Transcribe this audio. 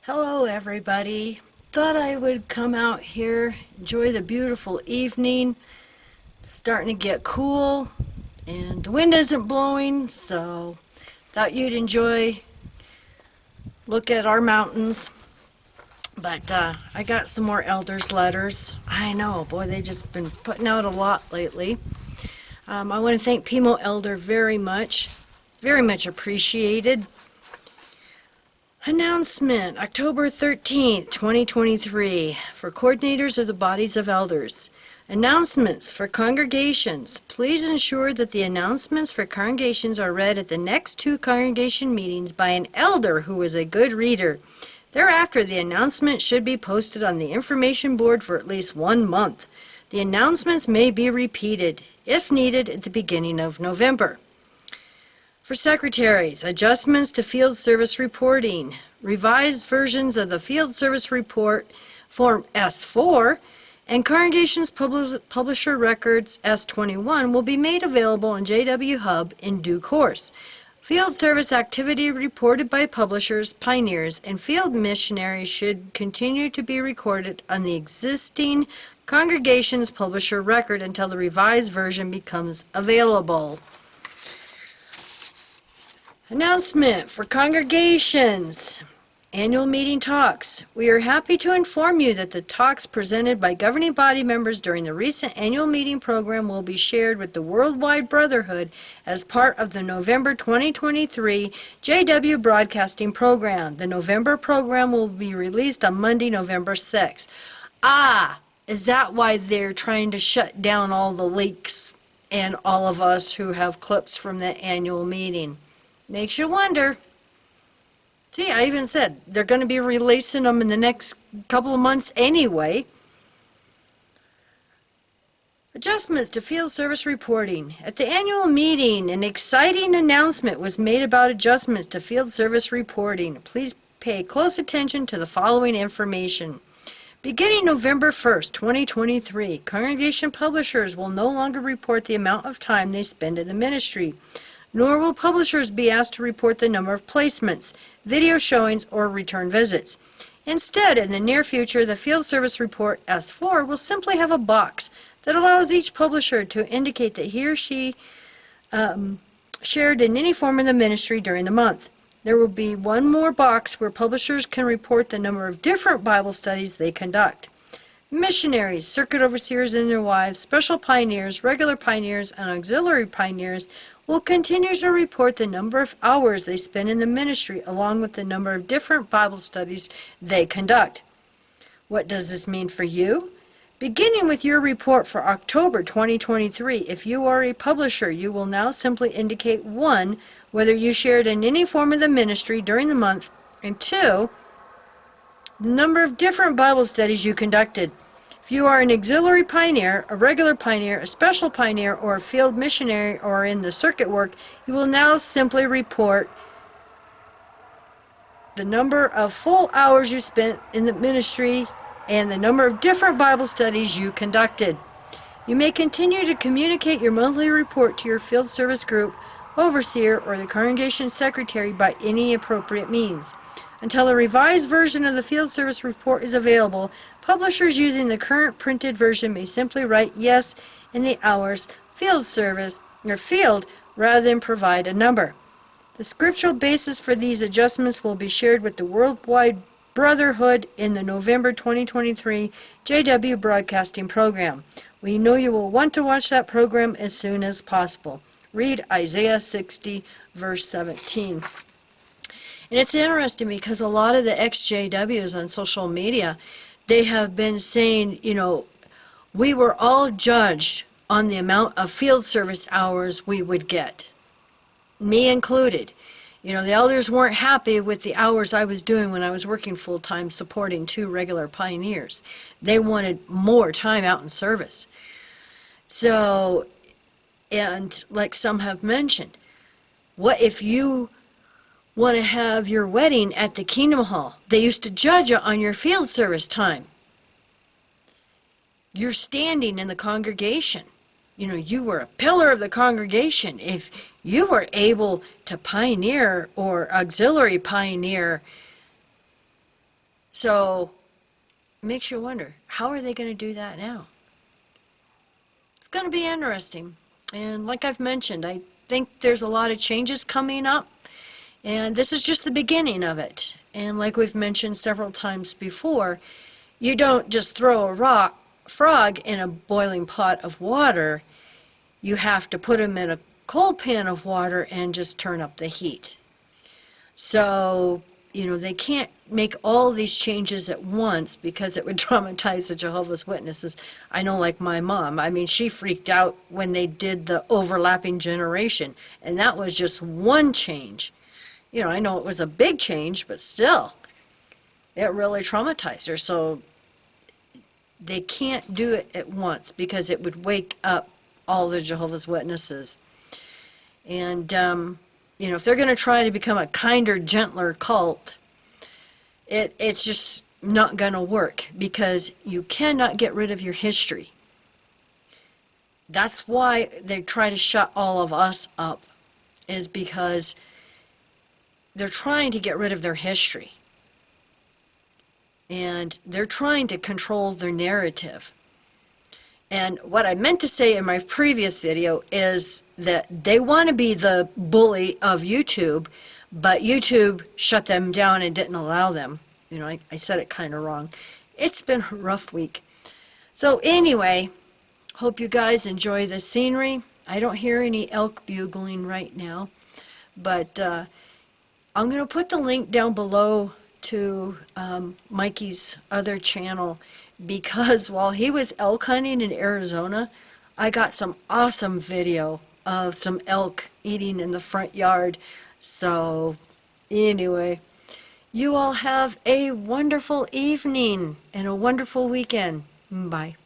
Hello everybody. Thought I would come out here, enjoy the beautiful evening. It's starting to get cool and the wind isn't blowing, so thought you'd enjoy look at our mountains. But I got some more elders letters. I know, boy, they've just been putting out a lot lately. I want to thank Pimo Elder very much appreciated. Announcement, October 13th, 2023, for coordinators of the bodies of elders. Announcements for congregations. Please ensure that the announcements for congregations are read at the next two congregation meetings by an elder who is a good reader. Thereafter, the announcement should be posted on the information board for at least 1 month. The announcements may be repeated, if needed, at the beginning of November. For secretaries, adjustments to field service reporting. Revised versions of the field service report, Form S4, and Congregations Publisher Records S21 will be made available on JW Hub in due course. Field service activity reported by publishers, pioneers, and field missionaries should continue to be recorded on the existing Congregations Publisher Record until the revised version becomes available. Announcement for congregations. Annual meeting talks. We are happy to inform you that the talks presented by governing body members during the recent annual meeting program will be shared with the Worldwide Brotherhood as part of the November 2023 JW Broadcasting program. The November program will be released on Monday, November 6th. Is that why they're trying to shut down all the leaks and all of us who have clips from the annual meeting? Makes you wonder. See, I even said they're going to be releasing them in the next couple of months anyway. Adjustments to field service reporting. At the annual meeting, an exciting announcement was made about adjustments to field service reporting. Please pay close attention to the following information. Beginning November 1st, 2023, congregation publishers will no longer report the amount of time they spend in the ministry, nor will publishers be asked to report the number of placements, video showings, or return visits. Instead, in the near future, the Field Service Report S4 will simply have a box that allows each publisher to indicate that he or she shared in any form of the ministry during the month. There will be one more box where publishers can report the number of different Bible studies they conduct. Missionaries, circuit overseers and their wives, special pioneers, regular pioneers, and auxiliary pioneers will continue to report the number of hours they spend in the ministry along with the number of different Bible studies they conduct. What does this mean for you? Beginning with your report for October 2023, if you are a publisher, you will now simply indicate 1, whether you shared in any form of the ministry during the month, and 2, the number of different Bible studies you conducted. If you are an auxiliary pioneer, a regular pioneer, a special pioneer, or a field missionary, or in the circuit work, you will now simply report the number of full hours you spent in the ministry and the number of different Bible studies you conducted. You may continue to communicate your monthly report to your field service group, overseer, or the congregation secretary by any appropriate means. Until a revised version of the field service report is available, publishers using the current printed version may simply write yes in the hours field service or field rather than provide a number. The scriptural basis for these adjustments will be shared with the Worldwide Brotherhood in the November 2023 JW Broadcasting program. We know you will want to watch that program as soon as possible. Read Isaiah 60, verse 17. And it's interesting because a lot of the ex-JWs on social media, they have been saying, we were all judged on the amount of field service hours we would get, me included. The elders weren't happy with the hours I was doing when I was working full-time supporting 2 regular pioneers. They wanted more time out in service. So, and like some have mentioned, what if you want to have your wedding at the Kingdom Hall? They used to judge you on your field service time. You're standing in the congregation. You were a pillar of the congregation. If you were able to pioneer or auxiliary pioneer So makes you wonder, how are they going to do that now? It's going to be interesting. And like I've mentioned, I think there's a lot of changes coming up, and this is just the beginning of it. And like we've mentioned several times before, you don't just throw a frog in a boiling pot of water. You have to put him in a cold pan of water and just turn up the heat. So, they can't make all these changes at once because it would traumatize the Jehovah's Witnesses. I know, like my mom, she freaked out when they did the overlapping generation, and that was just one change. I know it was a big change, but still, it really traumatized her. So they can't do it at once because it would wake up all the Jehovah's Witnesses. And, if they're going to try to become a kinder, gentler cult, it's just not going to work because you cannot get rid of your history. That's why they try to shut all of us up, is because they're trying to get rid of their history. And they're trying to control their narrative. And what I meant to say in my previous video is that they want to be the bully of YouTube, but YouTube shut them down and didn't allow them. I said it kind of wrong. It's been a rough week. So anyway, hope you guys enjoy the scenery. I don't hear any elk bugling right now, but I'm going to put the link down below to Mikey's other channel, because while he was elk hunting in Arizona, I got some awesome video of some elk eating in the front yard. So anyway, you all have a wonderful evening and a wonderful weekend. Bye.